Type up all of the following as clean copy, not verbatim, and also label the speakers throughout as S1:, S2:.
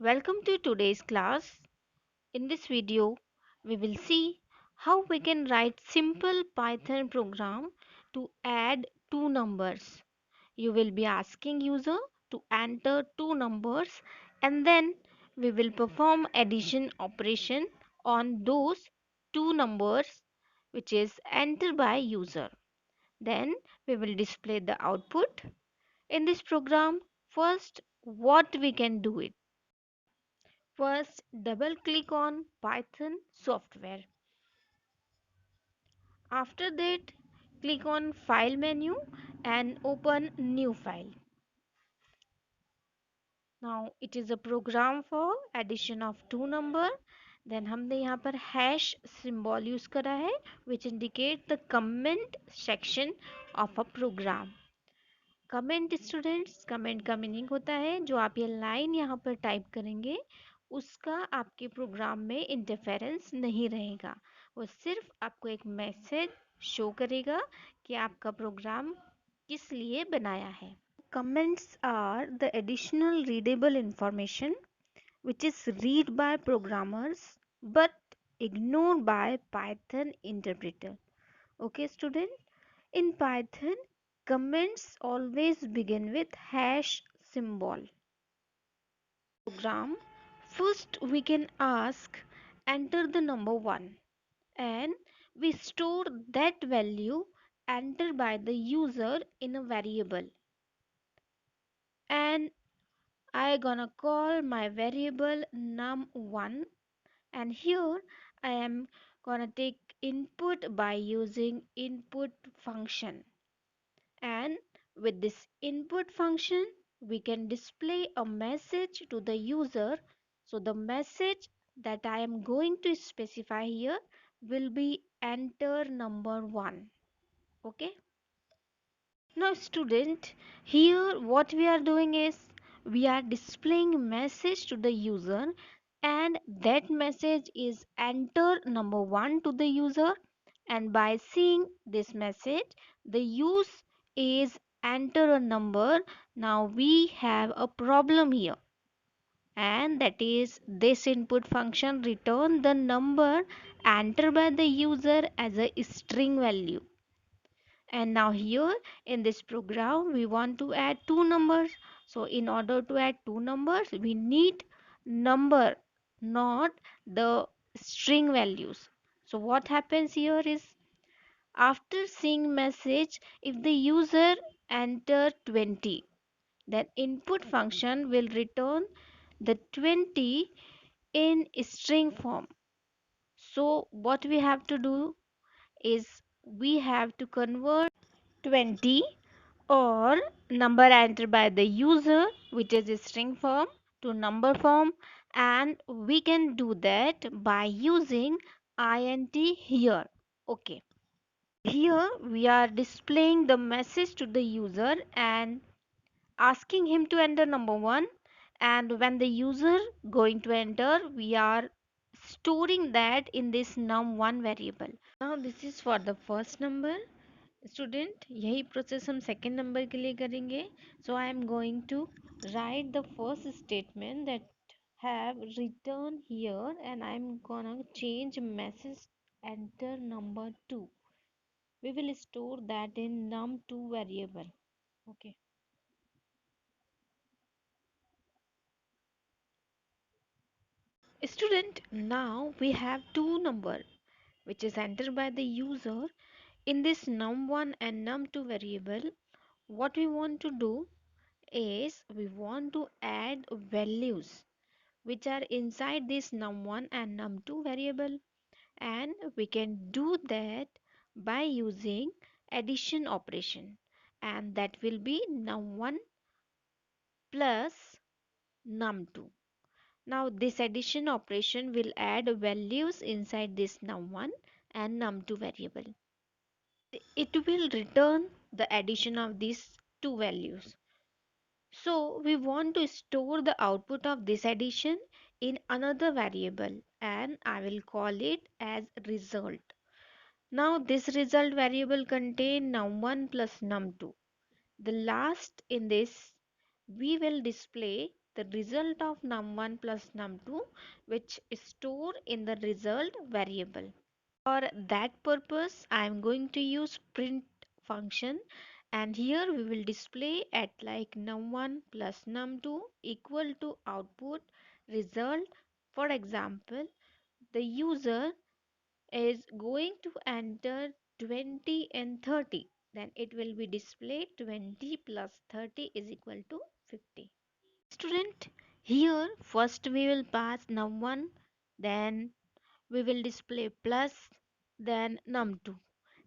S1: Welcome to today's class. In this video, we will see how we can write simple Python program to add two numbers. You will be asking user to enter two numbers and then we will perform addition operation on those two numbers which is entered by user. Then we will display the output. In this program, first what we can do it. First, double click on Python software. After that, click on File menu and open New File. Now, it is a program for addition of two number. Then हमने यहाँ पर hash symbol use करा है which indicate the comment section of a program. Comment students, comment का meaning होता है जो आप ये लाइन यहाँ पर टाइप करेंगे उसका आपके प्रोग्राम में इंटरफेरेंस नहीं रहेगा, वो सिर्फ आपको एक मैसेज शो करेगा कि आपका प्रोग्राम किस लिए बनाया है. Comments are the additional readable information which is read by programmers but ignored by Python interpreter. Okay student, in Python, comments always begin with hash symbol. Program, first we can ask enter the number 1 and we store that value entered by the user in a variable, and I gonna call my variable num1, and here I am gonna take input by using input function. And with this input function, we can display a message to the user. So the message that I am going to specify here will be enter number 1. Okay. Now student, here what we are doing is we are displaying message to the user, and that message is enter number 1 to the user, and by seeing this message the use is enter a number. Now we have a problem here, and that is this input function return the number entered by the user as a string value. And now here in this program we want to add two numbers. So in order to add two numbers we need number, not the string values. So what happens here is after seeing message, if the user enter 20, then input function will return the 20 in string form. So what we have to do is we have to convert 20 or number entered by the user which is a string form to number form, and we can do that by using int here. Okay, here we are displaying the message to the user and asking him to enter number 1, and when the user going to enter we are storing that in this num1 variable. Now this is for the first number. Student यही process हम second number के लिए करेंगे. So I am going to write the first statement that have written here, and I'm gonna change message enter number 2. We will store that in num2 variable. Okay student, now we have two number which is entered by the user in this num1 and num2 variable. What we want to do is we want to add values which are inside this num1 and num2 variable, and we can do that by using addition operation, and that will be num1 plus num2. Now this addition operation will add values inside this num1 and num2 variable. It will return the addition of these two values. So we want to store the output of this addition in another variable, and I will call it as result. Now this result variable contain num1 plus num2. The last in this we will display the result of num1 plus num2, which is stored in the result variable. For that purpose, I am going to use print function, and here we will display at like num1 plus num2 equal to output result. For example, the user is going to enter 20 and 30, then it will be displayed 20 plus 30 is equal to 50. Student, here first we will pass num1, then we will display plus, then num2,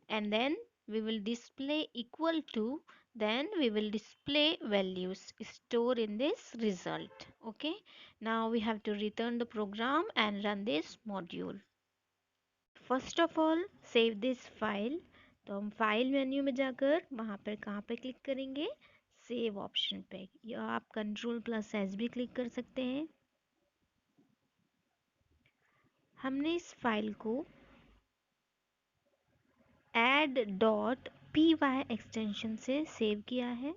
S1: and then we will display equal to, then we will display values stored in this result. Okay, now we have to return the program and run this module. First of all save this file, तो हम file menu में जाकर वहाँ पर कहाँ पे click करेंगे, save option पे, या आप कंट्रोल प्लस एस भी क्लिक कर सकते हैं। हमने इस फाइल को add.py एक्सटेंशन से सेव किया है।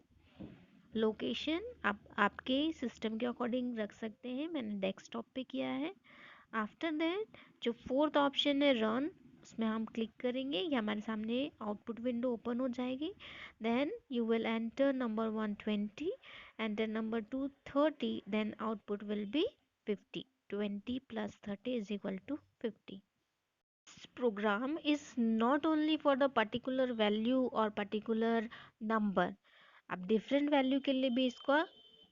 S1: लोकेशन आप आपके सिस्टम के अकॉर्डिंग रख सकते हैं, मैंने डेस्कटॉप पे किया है। आफ्टर दैट जो फोर्थ ऑप्शन है रन, उसमें हम क्लिक करेंगे, ये हमारे सामने आउटपुट विंडो ओपन हो जाएगी। Then you will enter number 1 20, enter number 2 30, then output will be 50। 20 plus 30 is equal to 50. This program is not only for the particular value or particular number, आप different value के लिए भी इसका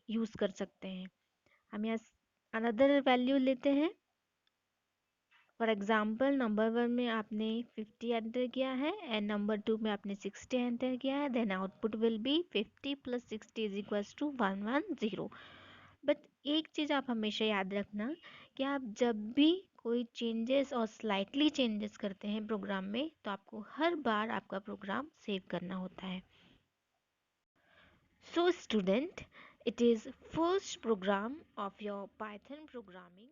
S1: use कर सकते हैं। हम यहाँ अनदर वैल्यू लेते हैं। फॉर एग्जाम्पल नंबर 1 में आपने 50 एंटर किया है एंड नंबर 2 में आपने 60 एंटर किया है, then output will be 50 plus 60 is equals to 110। But एक चीज़ आप हमेशा याद रखना कि आप जब भी कोई चेंजेस और स्लाइटली चेंजेस करते हैं प्रोग्राम में, तो आपको हर बार आपका प्रोग्राम सेव करना होता है। So student, it is first program of your Python programming